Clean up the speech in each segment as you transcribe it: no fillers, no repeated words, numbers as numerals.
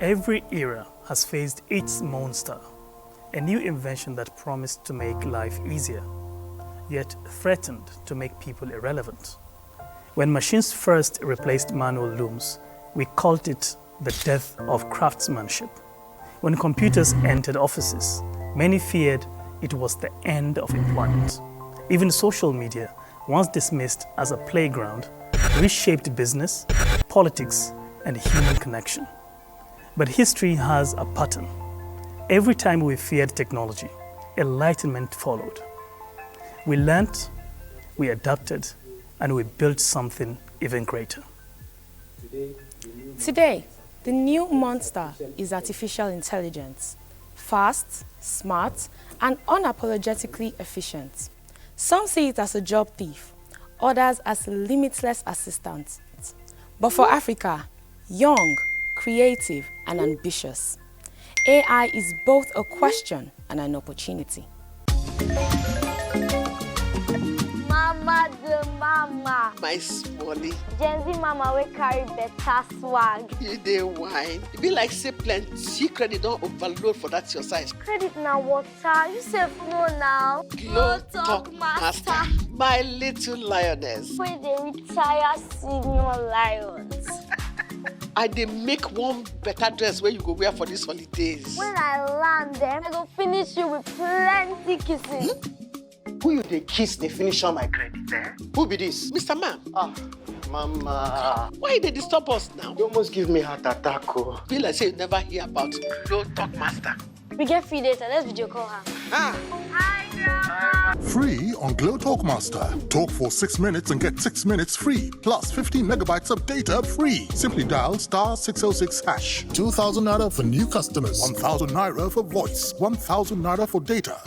Every era has faced its monster, a new invention that promised to make life easier, yet threatened to make people irrelevant. When machines first replaced manual looms, we called it the death of craftsmanship. When computers entered offices, many feared it was the end of employment. Even social media, once dismissed as a playground, reshaped business, politics, and human connection. But history has a pattern. Every time we feared technology, enlightenment followed. We learnt, we adapted, and we built something even greater. Today, the new monster is artificial intelligence. Fast, smart, and unapologetically efficient. Some see it as a job thief, others as a limitless assistant. But for Africa, young, creative, and ambitious, AI is both a question and an opportunity. Mama the mama. My smally. Gen Z mama we carry better swag. You dey wine. It be like say plenty credit don't overload for that your size. Credit na water. You say no now. Glow Talk Master. My little lioness. Where they retire senior lions. I dey make one better dress where you go wear for these holidays. When I land them, I go finish you with plenty kisses. Who you dey kiss, they finish on my credit, eh? Who be this? Mr. Man. Ah, mama. Why they disturb us now? You almost give me heart attack, oh. Feel like say you never hear about Glow Talk Master. We get free data. Let's video call her. Ah. Hi, grandma. Free on Glow Talk Master. Talk for 6 minutes and get 6 minutes free. Plus 15 megabytes of data free. Simply dial *606#. 2,000 naira for new customers. 1,000 naira for voice. 1,000 naira for data.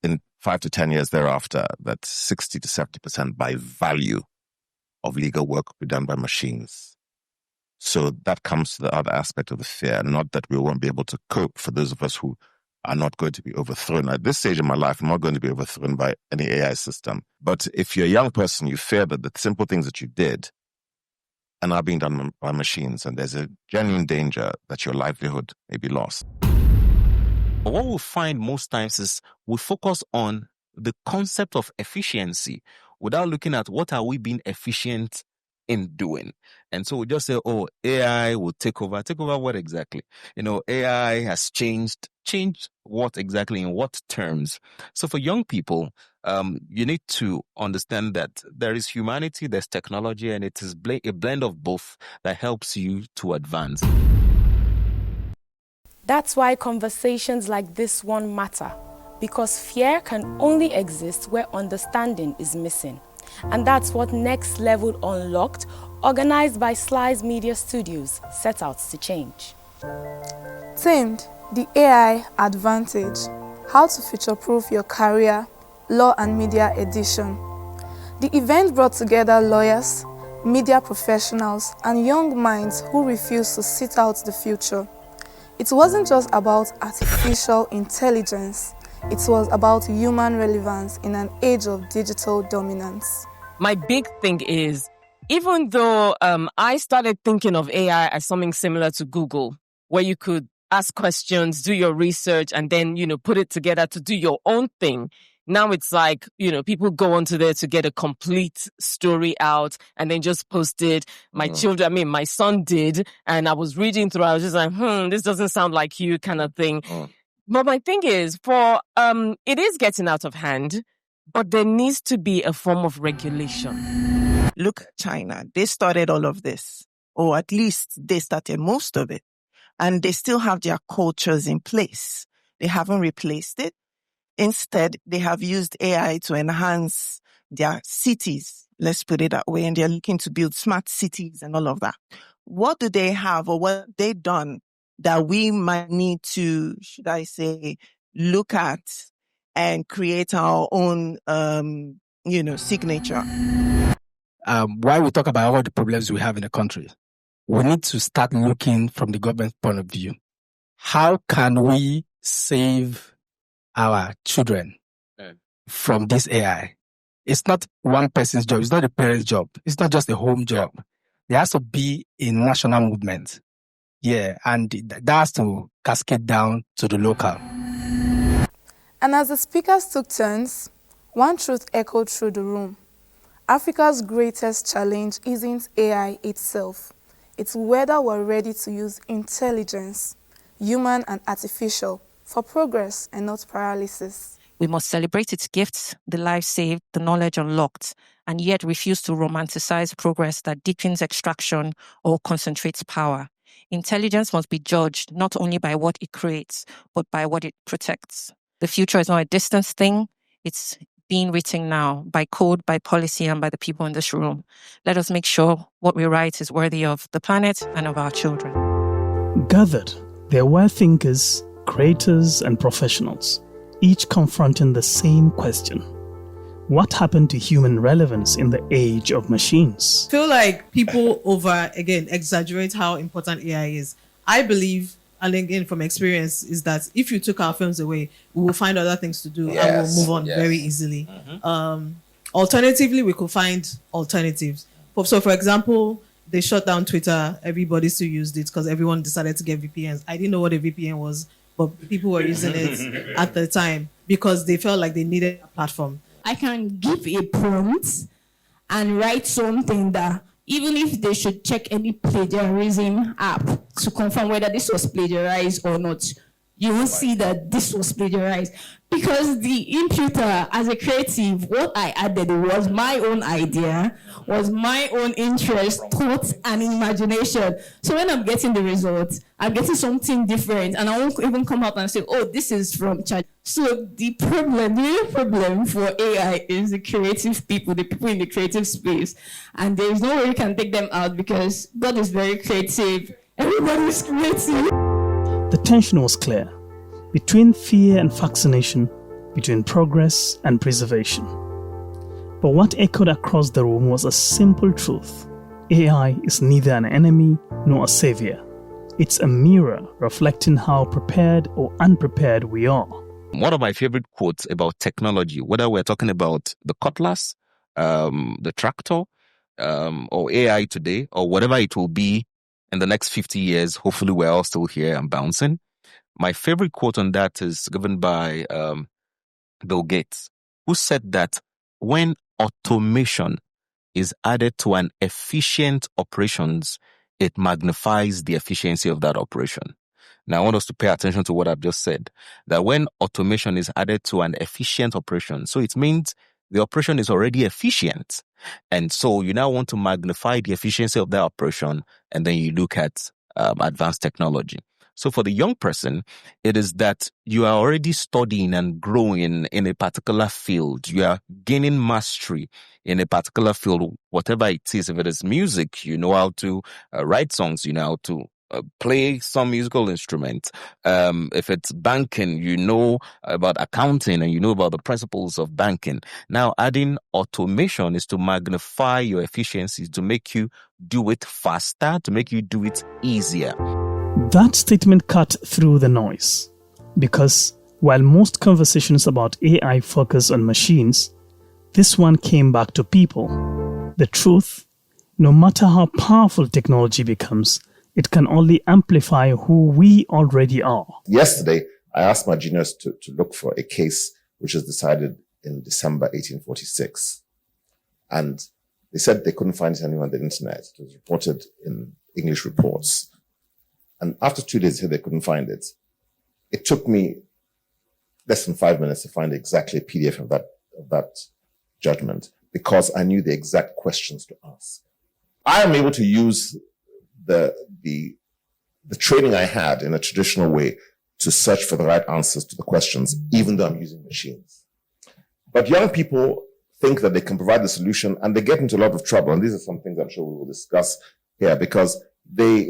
In 5 to 10 years thereafter, that 60 to 70% by value of legal work will be done by machines. So that comes to the other aspect of the fear, not that we won't be able to cope for those of us who are not going to be overthrown. At this stage in my life, I'm not going to be overthrown by any AI system. But if you're a young person, you fear that the simple things that you did are now being done by machines, and there's a genuine danger that your livelihood may be lost. What we'll find most times is we focus on the concept of efficiency without looking at what are we being efficient in doing. And so we just say, oh, AI will take over. Take over what exactly? AI has changed what exactly, in what terms? So for young people, you need to understand that there is humanity, there's technology, and it is a blend of both that helps you to advance. That's why conversations like this one matter, because fear can only exist where understanding is missing. And that's what Next Level Unlocked, organized by Slice Media Studios, set out to change. Themed, the AI Advantage, how to future-proof your career, Law and Media Edition. The event brought together lawyers, media professionals, and young minds who refuse to sit out the future. It wasn't just about artificial intelligence. It was about human relevance in an age of digital dominance. My big thing is, even though I started thinking of AI as something similar to Google, where you could ask questions, do your research, and then, put it together to do your own thing. Now it's like, people go onto there to get a complete story out and then just post it. My son did, and I was reading through, I was just like, this doesn't sound like you kind of thing. But my thing is, it is getting out of hand, but there needs to be a form of regulation. Look at China. They started all of this, or at least they started most of it. And they still have their cultures in place. They haven't replaced it. Instead, they have used AI to enhance their cities, let's put it that way, and they're looking to build smart cities and all of that. What do they have, or what have they done that we might need to, look at and create our own, signature? While we talk about all the problems we have in the country, we need to start looking from the government point of view. How can we save our children from this AI? It's not one person's job. It's not a parent's job. It's not just a home job. There has to be a national movement. Yeah, and that has to cascade down to the local. And as the speakers took turns, one truth echoed through the room. Africa's greatest challenge isn't AI itself. It's whether we're ready to use intelligence, human and artificial, for progress and not paralysis. We must celebrate its gifts, the life saved, the knowledge unlocked, and yet refuse to romanticize progress that deepens extraction or concentrates power. Intelligence must be judged not only by what it creates, but by what it protects. The future is not a distant thing. It's being written now by code, by policy, and by the people in this room. Let us make sure what we write is worthy of the planet and of our children. Gathered, there were thinkers, creators, and professionals, each confronting the same question. What happened to human relevance in the age of machines? I feel like people exaggerate how important AI is. I believe, and again from experience, is that if you took our phones away, we will find other things to do and we'll move on very easily. Alternatively, we could find alternatives. So for example, they shut down Twitter. Everybody still used it because everyone decided to get VPNs. I didn't know what a VPN was, but people were using it at the time because they felt like they needed a platform. I can give a prompt and write something that even if they should check any plagiarism app to confirm whether this was plagiarized or not, you won't see that this was plagiarized. Because the imputer, as a creative, what I added was my own idea, was my own interest, thoughts, and imagination. So when I'm getting the result, I'm getting something different, and I won't even come out and say, oh, this is from Chat. So the real problem for AI is the creative people, the people in the creative space. And there is no way you can take them out because God is very creative. Everybody is creative. The tension was clear. Between fear and fascination, between progress and preservation. But what echoed across the room was a simple truth. AI is neither an enemy nor a savior. It's a mirror reflecting how prepared or unprepared we are. One of my favorite quotes about technology, whether we're talking about the cutlass, the tractor, or AI today, or whatever it will be in the next 50 years, hopefully we're all still here and bouncing. My favorite quote on that is given by Bill Gates, who said that when automation is added to an efficient operations, it magnifies the efficiency of that operation. Now, I want us to pay attention to what I've just said, that when automation is added to an efficient operation, so it means the operation is already efficient. And so you now want to magnify the efficiency of that operation, and then you look at advanced technology. So for the young person, it is that you are already studying and growing in a particular field. You are gaining mastery in a particular field, whatever it is. If it is music, you know how to write songs, you know how to play some musical instrument. If it's banking, you know about accounting and you know about the principles of banking. Now, adding automation is to magnify your efficiencies, to make you do it faster, to make you do it easier. That statement cut through the noise, because while most conversations about AI focus on machines, this one came back to people. The truth, no matter how powerful technology becomes, it can only amplify who we already are. Yesterday, I asked my juniors to look for a case which was decided in December 1846. And they said they couldn't find it anywhere on the internet. It was reported in English reports. And after 2 days here, they couldn't find it. It took me less than 5 minutes to find exactly a PDF of that judgment because I knew the exact questions to ask. I am able to use the training I had in a traditional way to search for the right answers to the questions, even though I'm using machines. But young people think that they can provide the solution and they get into a lot of trouble. And these are some things I'm sure we will discuss here because they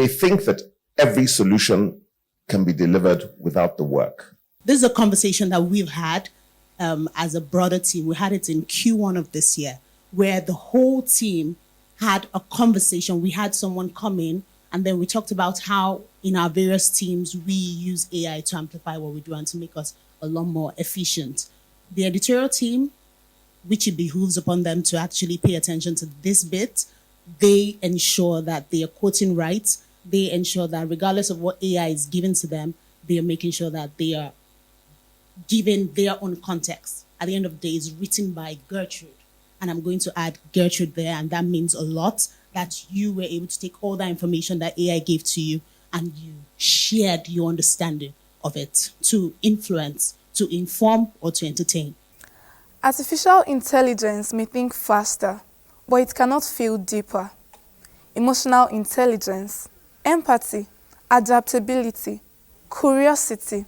think that every solution can be delivered without the work. This is a conversation that we've had as a broader team. We had it in Q1 of this year, where the whole team had a conversation. We had someone come in, and then we talked about how in our various teams, we use AI to amplify what we do and to make us a lot more efficient. The editorial team, which it behooves upon them to actually pay attention to this bit, they ensure that they are quoting right. They ensure that regardless of what AI is given to them, they are making sure that they are given their own context. At the end of the day, it's written by Gertrude. And I'm going to add Gertrude there, and that means a lot, that you were able to take all that information that AI gave to you and you shared your understanding of it to influence, to inform, or to entertain. Artificial intelligence may think faster, but it cannot feel deeper. Emotional intelligence, empathy, adaptability, curiosity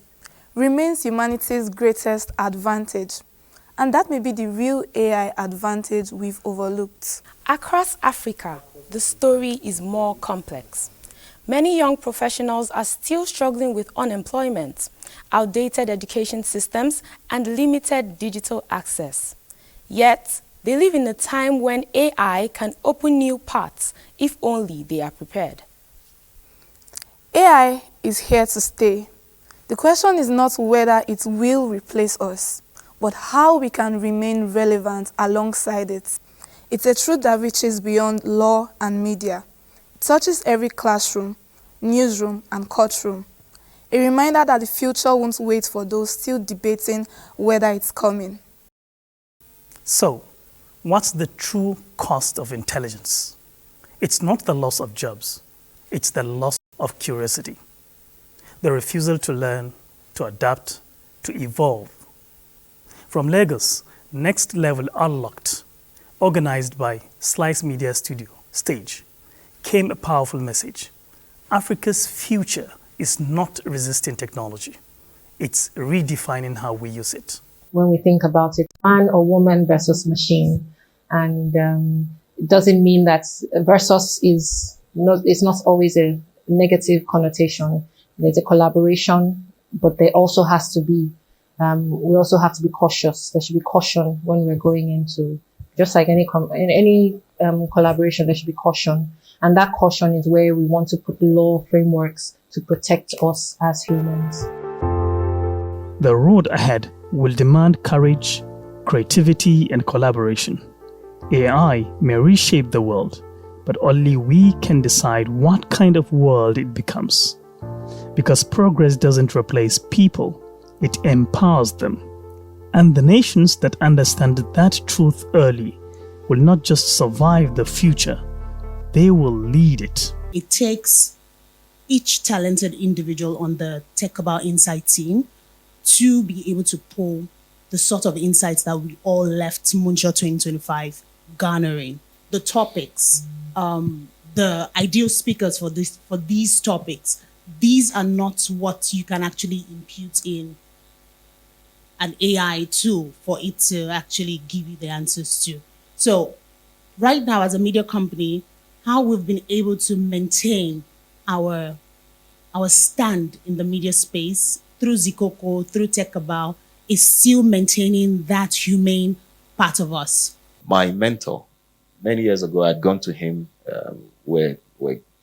remains humanity's greatest advantage. And that may be the real AI advantage we've overlooked. Across Africa, the story is more complex. Many young professionals are still struggling with unemployment, outdated education systems, and limited digital access. Yet, they live in a time when AI can open new paths if only they are prepared. AI is here to stay. The question is not whether it will replace us, but how we can remain relevant alongside it. It's a truth that reaches beyond law and media. It touches every classroom, newsroom, and courtroom. A reminder that the future won't wait for those still debating whether it's coming. So, what's the true cost of intelligence? It's not the loss of jobs. It's the loss of curiosity. The refusal to learn, to adapt, to evolve. From Lagos, Next Level Unlocked, organized by Slice Media Studio, Stage, came a powerful message. Africa's future is not resisting technology. It's redefining how we use it. When we think about it, man or woman versus machine. And it doesn't mean that versus it's not always a negative connotation. There's a collaboration, but there also has to be, we also have to be cautious. There should be caution when we're going into, just like any collaboration, there should be caution. And that caution is where we want to put law frameworks to protect us as humans. The road ahead will demand courage, creativity, and collaboration. AI may reshape the world, but only we can decide what kind of world it becomes. Because progress doesn't replace people, it empowers them. And the nations that understand that truth early will not just survive the future, they will lead it. It takes each talented individual on the Tech About Insight team to be able to pull the sort of insights that we all left Moonshot 2025 garnering. The topics, the ideal speakers for these topics. These are not what you can actually impute in an AI tool for it to actually give you the answers to. So right now as a media company, how we've been able to maintain our stand in the media space through Zikoko, through Tech About, is still maintaining that humane part of us. My mentor, many years ago, I'd gone to him where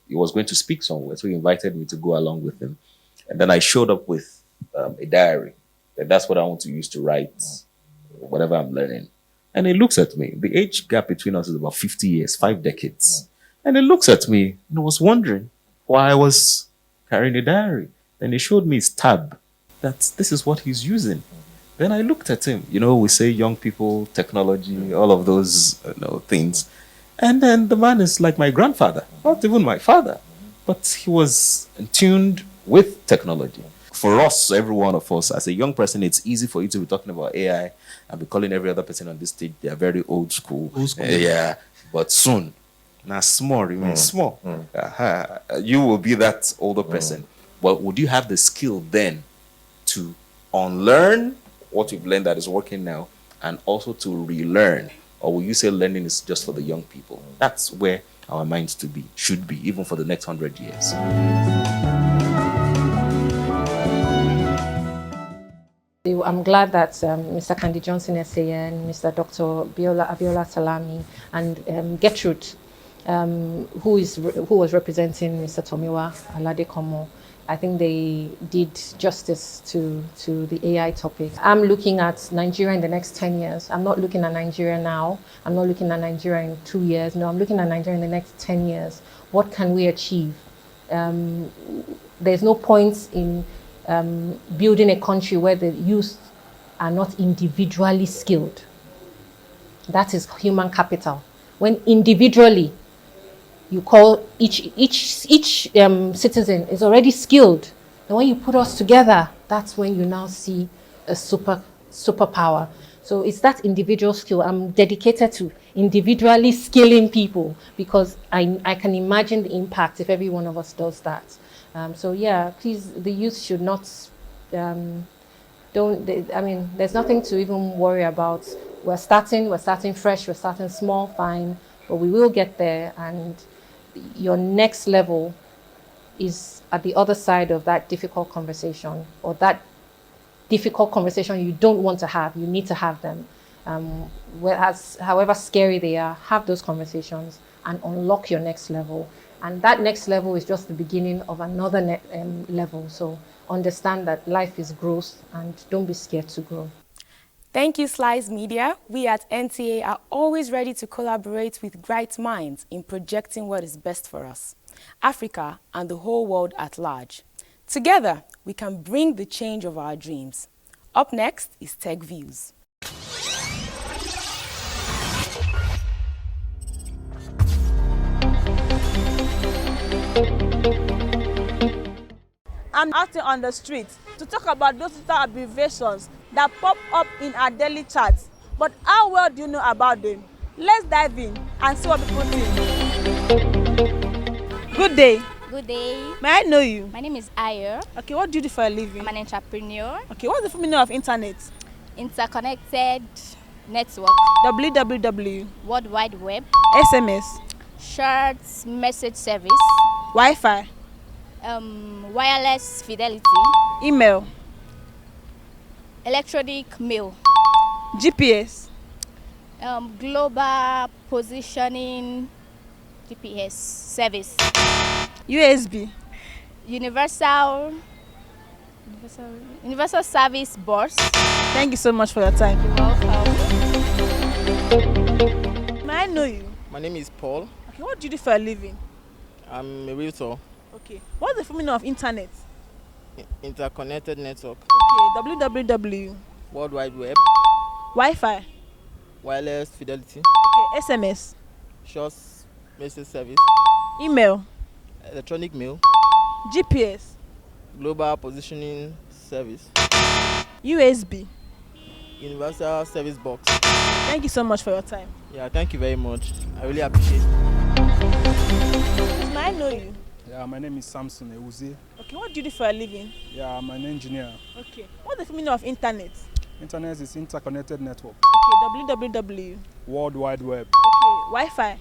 he was going to speak somewhere. So he invited me to go along with him. And then I showed up with a diary. That's what I want to use to write whatever I'm learning. And he looks at me. The age gap between us is about 50 years, 5 decades. And he looks at me and was wondering why I was carrying a diary. Then he showed me his tab, that this is what he's using. Then I looked at him. You know, we say young people, technology, all of those things. And then the man is like my grandfather, not even my father. But he was tuned with technology. For us, every one of us, as a young person, it's easy for you to be talking about AI and be calling every other person on this stage, they are very old school. Yeah, but soon, now small remains small. You will be that older person. But would you have the skill then to unlearn what you've learned that is working now and also to relearn? Or will you say learning is just for the young people? That's where our minds should be, even for the next 100 years. I'm glad that Mr. Kandi Johnson SAN, Mr. Dr. Abiola Salami, and Gertrude, who was representing Mr. Tomiwa Aladekomo, I think they did justice to the AI topic. I'm looking at Nigeria in the next 10 years. I'm not looking at Nigeria now. I'm not looking at Nigeria in 2 years. No, I'm looking at Nigeria in the next 10 years. What can we achieve? There's no point in building a country where the youth are not individually skilled. That is human capital. When individually you call each citizen is already skilled, and when you put us together, that's when you now see a superpower. So it's that individual skill. I'm dedicated to individually skilling people because I can imagine the impact if every one of us does that. So yeah, please, the youth should not. There's nothing to even worry about. We're starting fresh, we're starting small, fine, but we will get there, and your next level is at the other side of that difficult conversation, or that difficult conversation you don't want to have. You need to have them. However scary they are, have those conversations and unlock your next level. And that next level is just the beginning of another level. So understand that life is growth and don't be scared to grow. Thank you, Slice Media. We at NTA are always ready to collaborate with bright minds in projecting what is best for us, Africa, and the whole world at large. Together, we can bring the change of our dreams. Up next is Tech Views. I'm out on the street to talk about those digital abbreviations that pop up in our daily chats. But how well do you know about them? Let's dive in and see what people think. Good day. Good day. May I know you? My name is Ayo. Okay, what do you do for a living? I'm an entrepreneur. Okay, what's the full meaning of internet? Interconnected network. www. World Wide Web. SMS. Short message service. Wi-Fi. Wireless fidelity. Email. Electronic mail. GPS. Global positioning GPS service. USB. Universal service bus. Thank you so much for your time. You're welcome. May I know you? My name is Paul. Okay, what do you do for a living? I'm a realtor. Okay, what's the full meaning of internet? Interconnected network. Okay, www. World Wide Web. Wi-Fi. Wireless fidelity. Okay, SMS. Short message service. Email. Electronic mail. GPS. Global positioning service. USB. Universal service box. Thank you so much for your time. Yeah, thank you very much. I really appreciate it. May I know you? Yeah, my name is Samson Ewuzie. Okay, what do you do for a living? Yeah, I'm an engineer. Okay, what's the full meaning of internet? Internet is interconnected network. Okay, www. World Wide Web. Okay, Wi-Fi.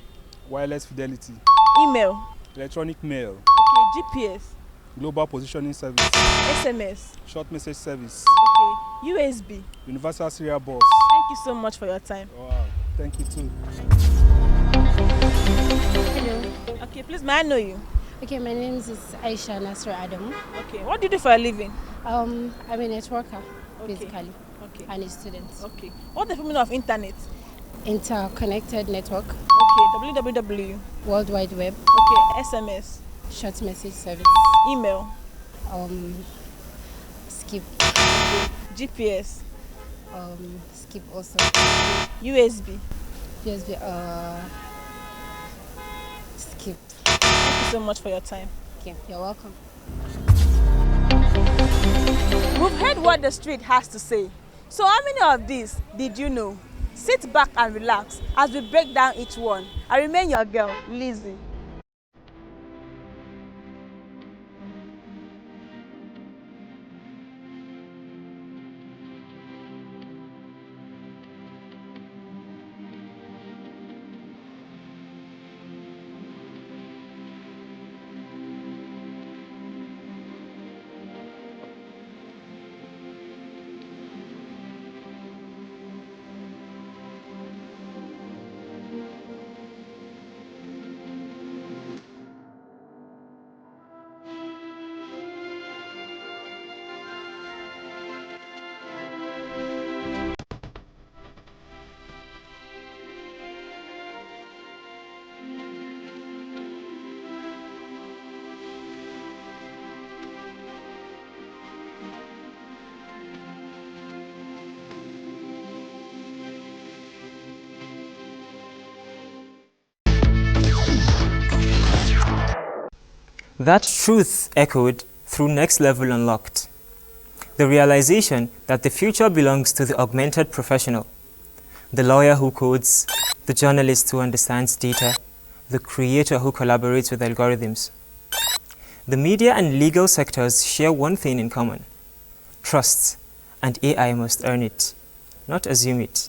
Wireless fidelity. Email. Electronic mail. Okay, GPS. Global positioning service. SMS. Short message service. Okay, USB. Universal serial bus. Thank you so much for your time. Wow, thank you too. Hello. Okay, please, may I know you? Okay, my name is Aisha Nasra Adamu. Okay, what do you do for a living? I'm a networker, basically, and a student. Okay, what's the full meaning of internet? Interconnected network. Okay, www. World Wide Web. Okay, SMS. Short message service. Email. Skip. GPS. Skip also. USB. USB. Skip. Thank you so much for your time. Okay, you're welcome. We've heard what the street has to say. So how many of these did you know? Sit back and relax as we break down each one. I remain your girl, Lizzie. That truth echoed through Next Level Unlocked. The realization that the future belongs to the augmented professional, the lawyer who codes, the journalist who understands data, the creator who collaborates with algorithms. The media and legal sectors share one thing in common: trust, and AI must earn it, not assume it.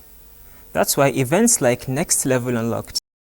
That's why events like Next Level Unlocked